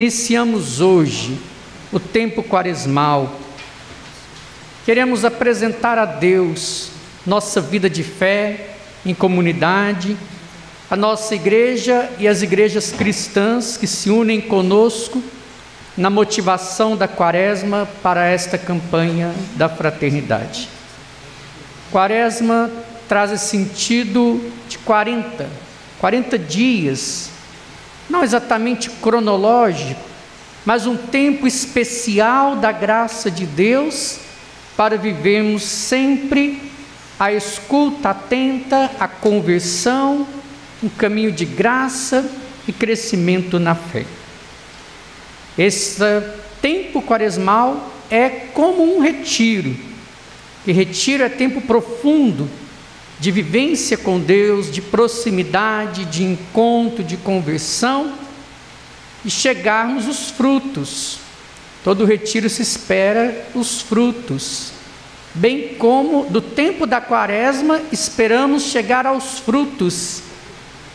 Iniciamos hoje o tempo quaresmal. Queremos apresentar a Deus nossa vida de fé em comunidade, a nossa igreja e as igrejas cristãs que se unem conosco na motivação da Quaresma para esta campanha da fraternidade. Quaresma traz esse sentido de 40 dias, não exatamente cronológico, mas um tempo especial da graça de Deus para vivermos sempre a escuta atenta, a conversão, um caminho de graça e crescimento na fé. Esse tempo quaresmal é como um retiro, que retiro é tempo profundo de vivência com Deus, de proximidade, de encontro, de conversão e chegarmos os frutos. Todo retiro se espera os frutos, bem como do tempo da Quaresma esperamos chegar aos frutos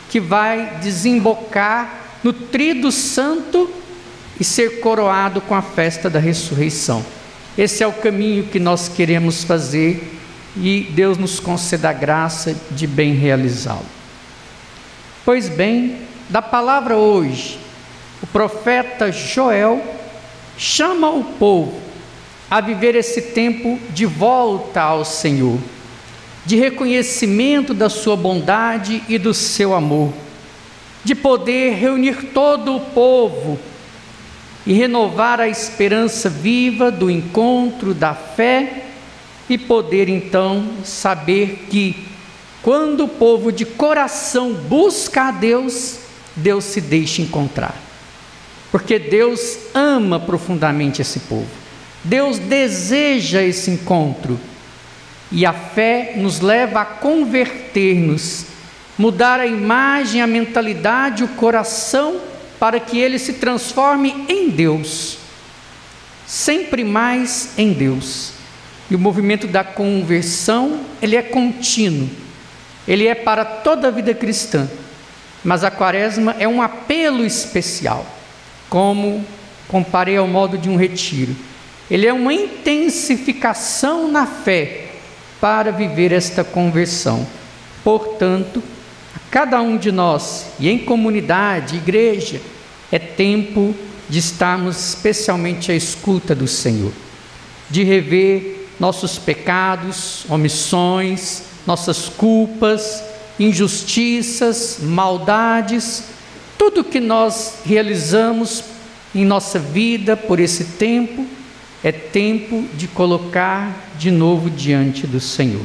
que vai desembocar no Tríduo Santo e ser coroado com a festa da ressurreição. Esse é o caminho que nós queremos fazer e Deus nos conceda a graça de bem realizá-lo. Pois bem, da palavra hoje, o profeta Joel chama o povo a viver esse tempo de volta ao Senhor, de reconhecimento da sua bondade e do seu amor, de poder reunir todo o povo e renovar a esperança viva do encontro da fé e poder então saber que quando o povo de coração busca a Deus, Deus se deixa encontrar. Porque Deus ama profundamente esse povo. Deus deseja esse encontro. E a fé nos leva a converter-nos, mudar a imagem, a mentalidade, o coração, para que ele se transforme em Deus. Sempre mais em Deus. E o movimento da conversão, ele é contínuo. Ele é para toda a vida cristã. Mas a Quaresma é um apelo especial, como comparei ao modo de um retiro. Ele é uma intensificação na fé para viver esta conversão. Portanto, a cada um de nós, e em comunidade, igreja, é tempo de estarmos especialmente à escuta do Senhor, de rever nossos pecados, omissões, nossas culpas, injustiças, maldades, tudo que nós realizamos em nossa vida por esse tempo, é tempo de colocar de novo diante do Senhor.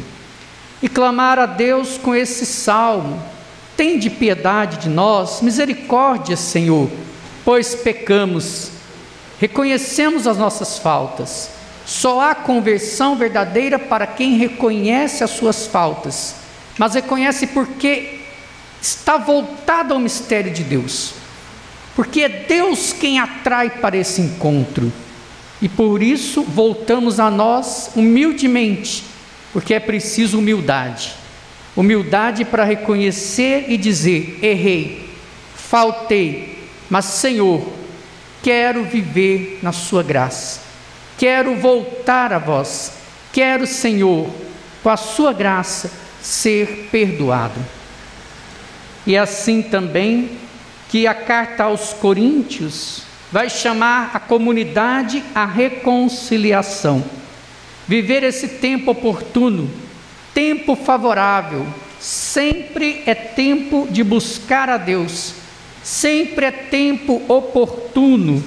E clamar a Deus com esse salmo: tende piedade de nós, misericórdia, Senhor, pois pecamos, reconhecemos as nossas faltas. Só há conversão verdadeira para quem reconhece as suas faltas, mas reconhece porque está voltado ao mistério de Deus, porque é Deus quem atrai para esse encontro, e por isso voltamos a nós humildemente, porque é preciso humildade para reconhecer e dizer: errei, faltei, mas Senhor, quero viver na sua graça. Quero voltar a vós, quero, Senhor, com a sua graça, ser perdoado. E assim também que a carta aos Coríntios vai chamar a comunidade à reconciliação. Viver esse tempo oportuno, tempo favorável, sempre é tempo de buscar a Deus, sempre é tempo oportuno,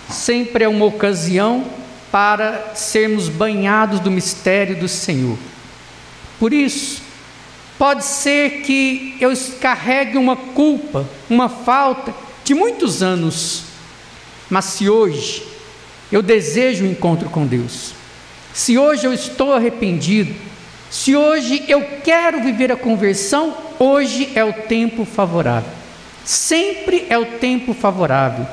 sempre é uma ocasião para sermos banhados do mistério do Senhor. Por isso, pode ser que eu carregue uma culpa, uma falta de muitos anos, mas se hoje eu desejo um encontro com Deus, se hoje eu estou arrependido, se hoje eu quero viver a conversão, hoje é o tempo favorável. Sempre é o tempo favorável.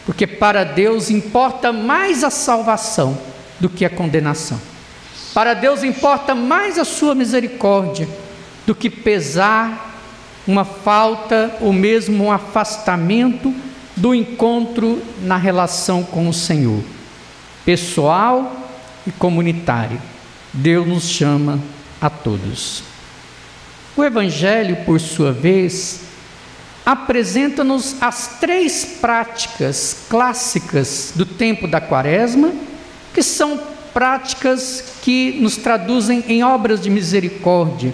Porque para Deus importa mais a salvação do que a condenação. Para Deus importa mais a sua misericórdia do que pesar uma falta ou mesmo um afastamento do encontro na relação com o Senhor, pessoal e comunitário. Deus nos chama a todos. O Evangelho, por sua vez, apresenta-nos as 3 práticas clássicas do tempo da Quaresma, que são práticas que nos traduzem em obras de misericórdia,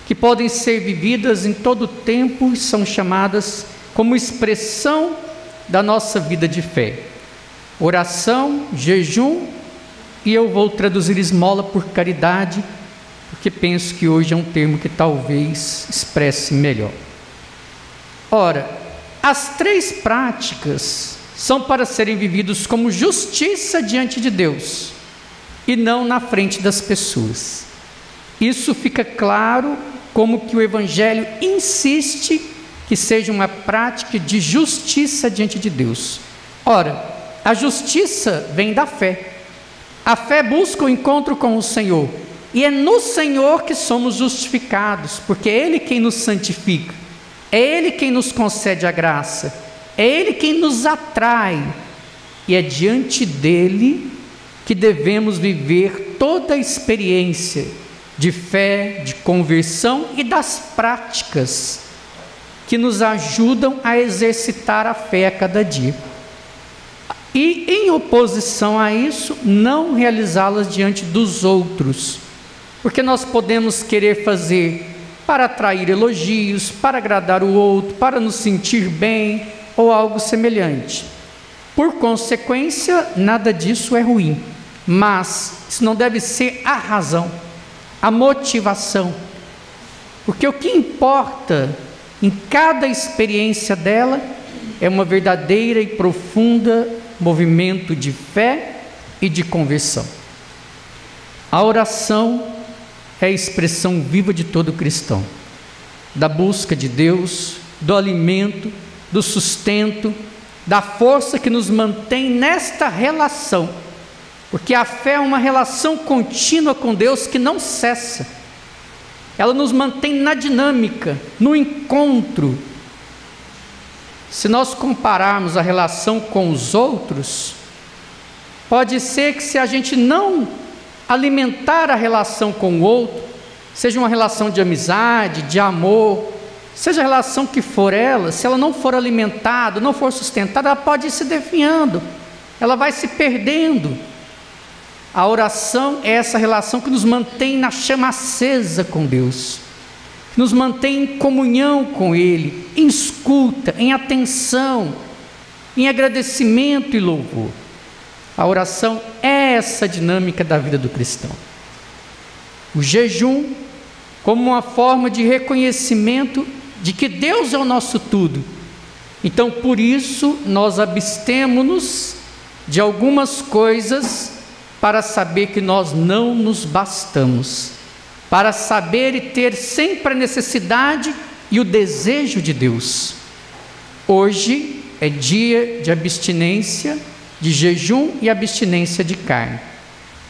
que podem ser vividas em todo o tempo e são chamadas como expressão da nossa vida de fé: oração, jejum, e eu vou traduzir esmola por caridade, porque penso que hoje é um termo que talvez expresse melhor. Ora, as 3 práticas são para serem vividos como justiça diante de Deus e não na frente das pessoas. Isso fica claro como que o Evangelho insiste que seja uma prática de justiça diante de Deus. Ora, a justiça vem da fé. A fé busca o encontro com o Senhor, e é no Senhor que somos justificados, porque é Ele quem nos santifica, é Ele quem nos concede a graça, é Ele quem nos atrai, e é diante dEle que devemos viver toda a experiência de fé, de conversão e das práticas que nos ajudam a exercitar a fé a cada dia. E, em oposição a isso, não realizá-las diante dos outros, porque nós podemos querer fazer para atrair elogios, para agradar o outro, para nos sentir bem ou algo semelhante. Por consequência, nada disso é ruim, mas isso não deve ser a razão, a motivação, porque o que importa em cada experiência dela é uma verdadeira e profunda movimento de fé e de conversão. A oração é a expressão viva de todo cristão, da busca de Deus, do alimento, do sustento, da força que nos mantém nesta relação, porque a fé é uma relação contínua com Deus que não cessa. Ela nos mantém na dinâmica, no encontro. Se nós compararmos a relação com os outros, pode ser que, se a gente não alimentar a relação com o outro, seja uma relação de amizade, de amor, seja a relação que for ela, se ela não for alimentada, não for sustentada, ela pode ir se definhando, ela vai se perdendo. A oração é essa relação que nos mantém na chama acesa com Deus, que nos mantém em comunhão com Ele, em escuta, em atenção, em agradecimento e louvor. A oração é essa dinâmica da vida do cristão. O jejum, como uma forma de reconhecimento de que Deus é o nosso tudo. Então, por isso, nós abstemos-nos de algumas coisas para saber que nós não nos bastamos, para saber e ter sempre a necessidade e o desejo de Deus. Hoje é dia de abstinência, de jejum e abstinência de carne.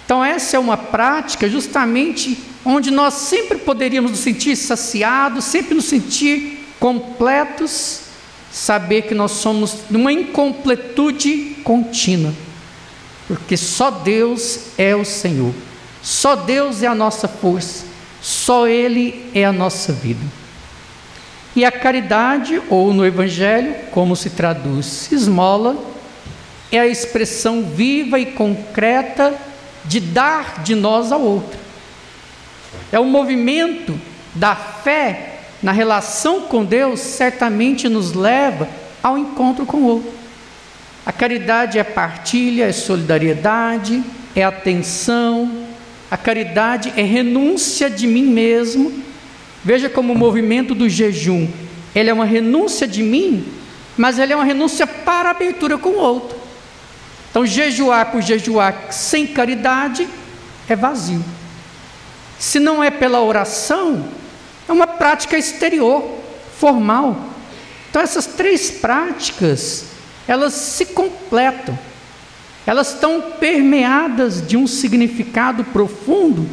Então essa é uma prática justamente onde nós sempre poderíamos nos sentir saciados, sempre nos sentir completos, saber que nós somos numa incompletude contínua, porque só Deus é o Senhor, só Deus é a nossa força, só Ele é a nossa vida. E a caridade, ou no Evangelho, como se traduz esmola, é a expressão viva e concreta de dar de nós ao outro. É o movimento da fé na relação com Deus, certamente nos leva ao encontro com o outro. A caridade é partilha, é solidariedade, é atenção. A caridade é renúncia de mim mesmo. Veja como o movimento do jejum, ele é uma renúncia de mim, mas ele é uma renúncia para a abertura com o outro. Então, jejuar por jejuar sem caridade é vazio. Se não é pela oração, é uma prática exterior, formal. Então, essas 3 práticas, elas se completam. Elas estão permeadas de um significado profundo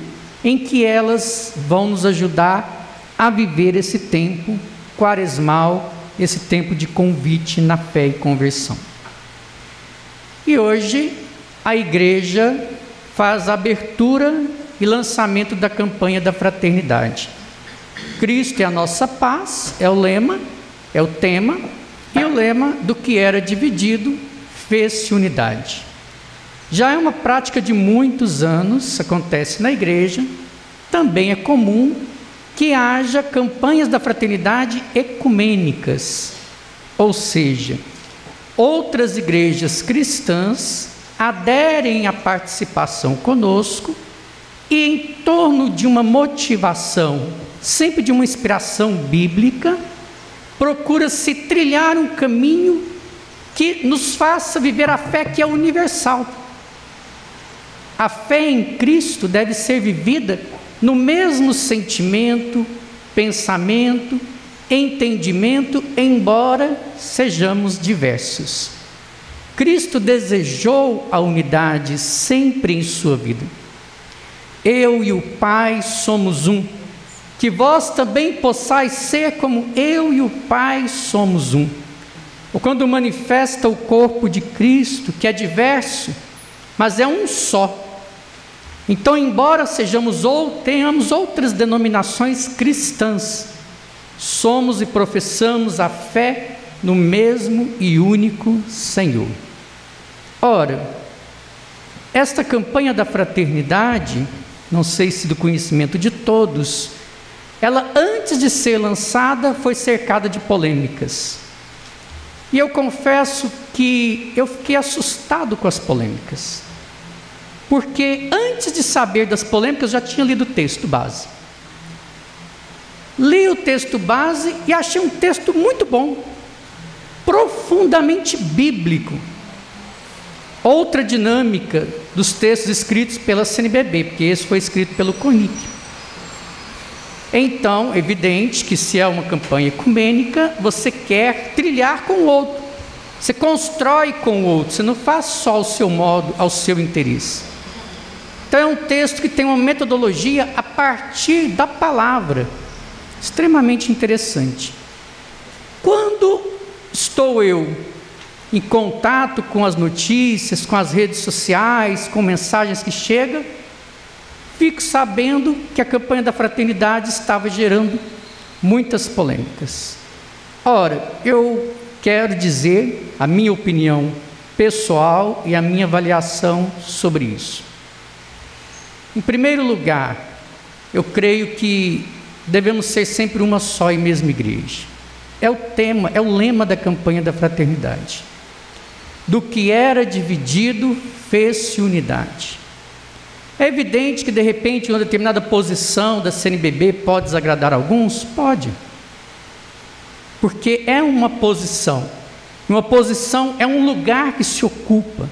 em que elas vão nos ajudar a viver esse tempo quaresmal esse tempo de convite na fé e conversão. E hoje a igreja faz a abertura e lançamento da campanha da fraternidade. Cristo é a nossa paz, é o lema, é o tema, e o lema do que era dividido fez-se unidade. Já é uma prática de muitos anos, acontece na igreja, também é comum que haja campanhas da fraternidade ecumênicas, ou seja, outras igrejas cristãs aderem à participação conosco e, em torno de uma motivação, sempre de uma inspiração bíblica, procura-se trilhar um caminho que nos faça viver a fé que é universal. A fé em Cristo deve ser vivida no mesmo sentimento, pensamento, entendimento, embora sejamos diversos. Cristo desejou a unidade sempre em sua vida. Eu e o Pai somos um, que vós também possais ser como eu e o Pai somos um. Ou quando manifesta o corpo de Cristo, que é diverso, mas é um só. Então, embora sejamos ou tenhamos outras denominações cristãs, somos e professamos a fé no mesmo e único Senhor. Ora, esta campanha da fraternidade, não sei se do conhecimento de todos, ela antes de ser lançada foi cercada de polêmicas. E eu confesso que eu fiquei assustado com as polêmicas. Porque antes de saber das polêmicas, eu já tinha lido o texto base. Li o texto base e achei um texto muito bom, profundamente bíblico. Outra dinâmica dos textos escritos pela CNBB, porque esse foi escrito pelo CONIC. Então, é evidente que se é uma campanha ecumênica, você quer trilhar com o outro. Você constrói com o outro, você não faz só ao seu modo, ao seu interesse. Então é um texto que tem uma metodologia a partir da palavra, extremamente interessante. Quando estou eu em contato com as notícias, com as redes sociais, com mensagens que chegam, fico sabendo que a campanha da fraternidade estava gerando muitas polêmicas. Ora, eu quero dizer a minha opinião pessoal e a minha avaliação sobre isso. Em primeiro lugar, eu creio que devemos ser sempre uma só e mesma igreja. É o tema, é o lema da campanha da fraternidade. Do que era dividido, fez-se unidade. É evidente que de repente uma determinada posição da CNBB pode desagradar alguns? Pode. Porque é uma posição. Uma posição é um lugar que se ocupa.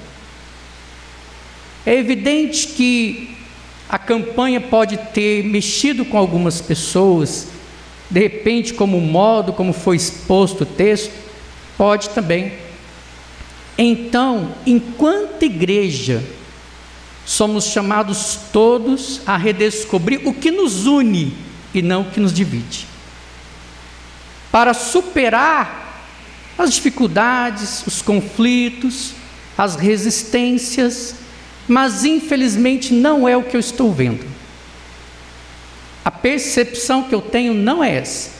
É evidente que a campanha pode ter mexido com algumas pessoas, de repente, como modo, como foi exposto o texto, pode também. Então, enquanto igreja, somos chamados todos a redescobrir o que nos une e não o que nos divide. Para superar as dificuldades, os conflitos, as resistências, mas infelizmente não é o que eu estou vendo. A percepção que eu tenho não é essa.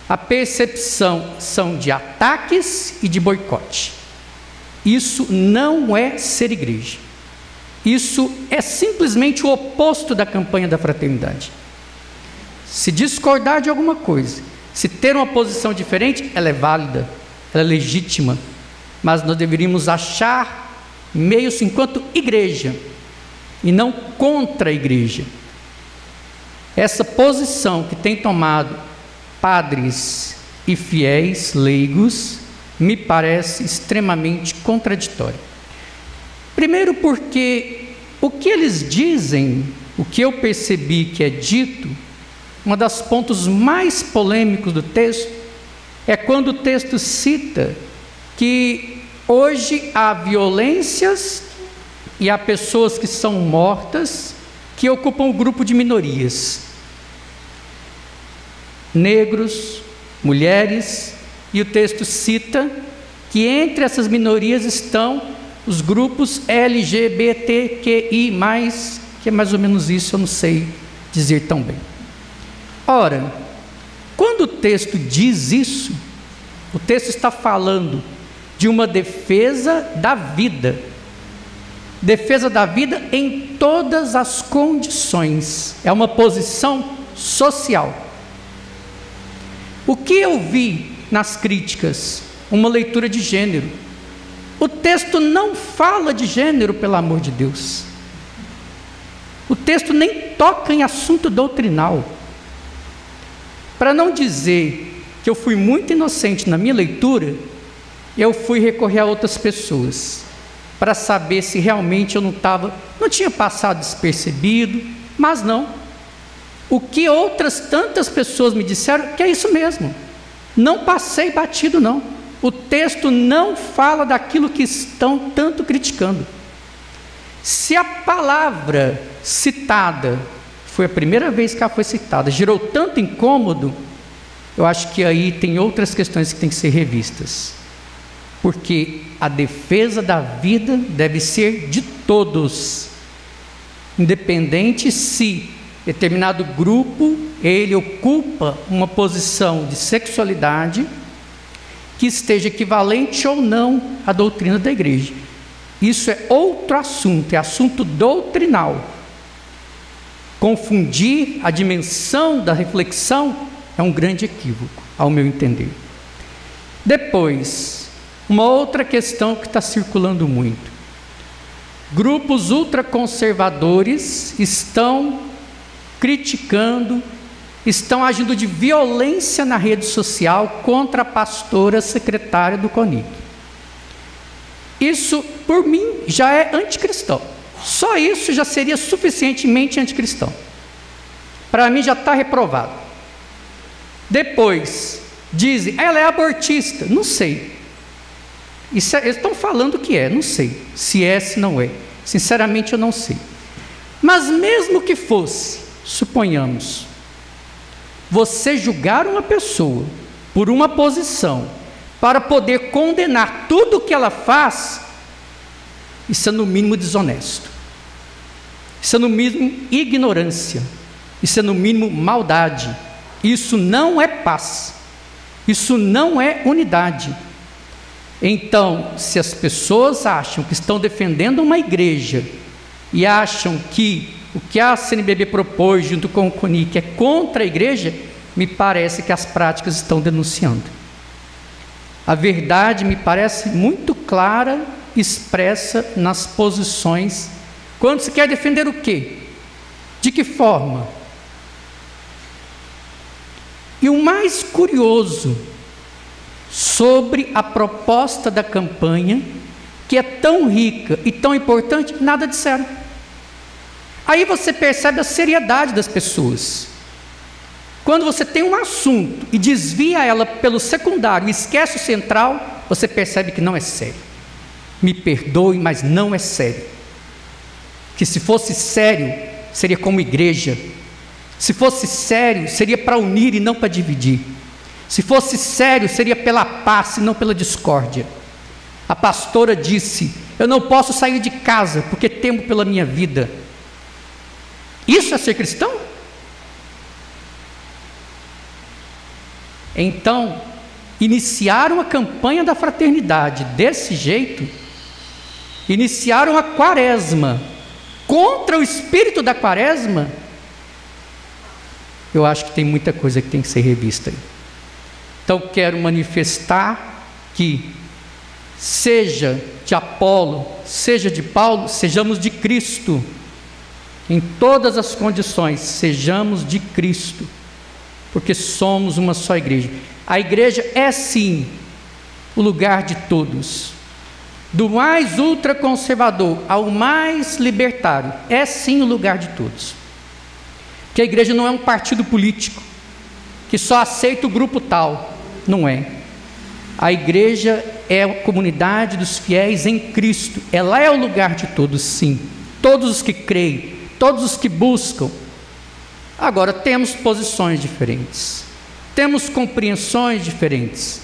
A percepção são de ataques e de boicote. Isso não é ser igreja. Isso é simplesmente o oposto da campanha da fraternidade. Se discordar de alguma coisa, se ter uma posição diferente, ela é válida, ela é legítima, mas nós deveríamos achar meios enquanto igreja e não contra a igreja. Essa posição que tem tomado padres e fiéis leigos me parece extremamente contraditória. Primeiro porque o que eles dizem, o que eu percebi que é dito, um dos pontos mais polêmicos do texto, é quando o texto cita que hoje há violências e há pessoas que são mortas que ocupam o grupo de minorias. Negros, mulheres, E o texto cita que entre essas minorias estão os grupos LGBTQI+, que é mais ou menos isso, eu não sei dizer tão bem. Ora, quando o texto diz isso, o texto está falando de uma defesa da vida. Defesa da vida em todas as condições. É uma posição social. O que eu vi nas críticas? Uma leitura de gênero. O texto não fala de gênero, pelo amor de Deus. O texto nem toca em assunto doutrinal. Para não dizer que eu fui muito inocente na minha leitura, eu fui recorrer a outras pessoas, para saber se realmente eu não tinha passado despercebido, mas não. O que outras tantas pessoas me disseram, que é isso mesmo. Não passei batido, não. O texto não fala daquilo que estão tanto criticando. Se a palavra citada, foi a primeira vez que ela foi citada, gerou tanto incômodo, eu acho que aí tem outras questões que têm que ser revistas. Porque a defesa da vida deve ser de todos, independente se determinado grupo, ele ocupa uma posição de sexualidade que esteja equivalente ou não à doutrina da igreja. Isso é outro assunto, é assunto doutrinal. Confundir a dimensão da reflexão é um grande equívoco, ao meu entender. Depois, uma outra questão que está circulando muito. Grupos ultraconservadores estão criticando, estão agindo de violência na rede social contra a pastora secretária do CONIC. Isso, por mim, já é anticristão. Só isso já seria suficientemente anticristão. Para mim já está reprovado. Depois, dizem, ela é abortista. Não sei. Eles estão falando que é, não sei. Se é, se não é. Sinceramente, eu não sei. Mas mesmo que fosse, suponhamos, você julgar uma pessoa por uma posição para poder condenar tudo o que ela faz, isso é no mínimo desonesto. Isso é no mínimo ignorância. Isso é no mínimo maldade. Isso não é paz. Isso não é unidade. Então, se as pessoas acham que estão defendendo uma igreja e acham que o que a CNBB propôs junto com o CONIC é contra a igreja, me parece que as práticas estão denunciando. A verdade me parece muito clara, expressa nas posições. Quando se quer defender o quê? De que forma? E o mais curioso sobre a proposta da campanha, que é tão rica e tão importante, nada disseram. Aí você percebe a seriedade das pessoas. Quando você tem um assunto e desvia ela pelo secundário e esquece o central, você percebe que não é sério. Me perdoe, mas não é sério. Que se fosse sério, seria como igreja. Se fosse sério, seria para unir e não para dividir. Se fosse sério, seria pela paz e não pela discórdia. A pastora disse, eu não posso sair de casa porque temo pela minha vida. Isso é ser cristão? Então, iniciaram a campanha da fraternidade desse jeito, iniciaram a quaresma contra o espírito da quaresma. Eu acho que tem muita coisa que tem que ser revista aí. Então quero manifestar que, seja de Apolo, seja de Paulo, sejamos de Cristo. Em todas as condições, sejamos de Cristo, porque somos uma só igreja. A igreja é sim o lugar de todos, do mais ultraconservador ao mais libertário, é sim o lugar de todos. Porque a igreja não é um partido político que só aceita o grupo tal, não é. A igreja é a comunidade dos fiéis em Cristo, ela é o lugar de todos, sim. Todos os que creem, todos os que buscam. Agora, temos posições diferentes, temos compreensões diferentes,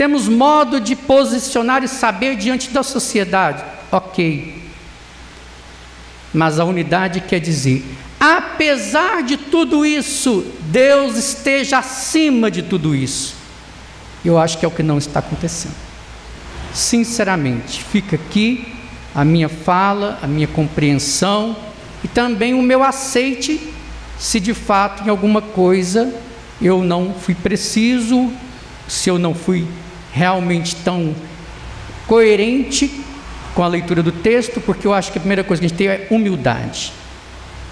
temos modo de posicionar e saber diante da sociedade, ok. Mas a unidade quer dizer, apesar de tudo isso, Deus esteja acima de tudo isso. Eu acho que é o que não está acontecendo. Sinceramente, fica aqui a minha fala, a minha compreensão e também o meu aceite, se de fato em alguma coisa eu não fui preciso, se eu não fui realmente tão coerente com a leitura do texto, porque eu acho que a primeira coisa que a gente tem é humildade.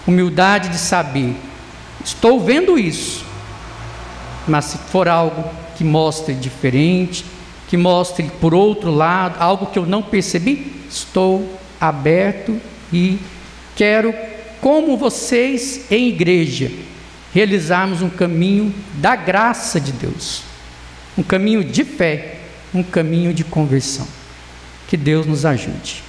Humildade de saber, estou vendo isso, mas se for algo que mostre diferente, que mostre por outro lado, algo que eu não percebi, estou aberto e quero, como vocês em igreja, realizarmos um caminho da graça de Deus, um caminho de fé, um caminho de conversão. Que Deus nos ajude.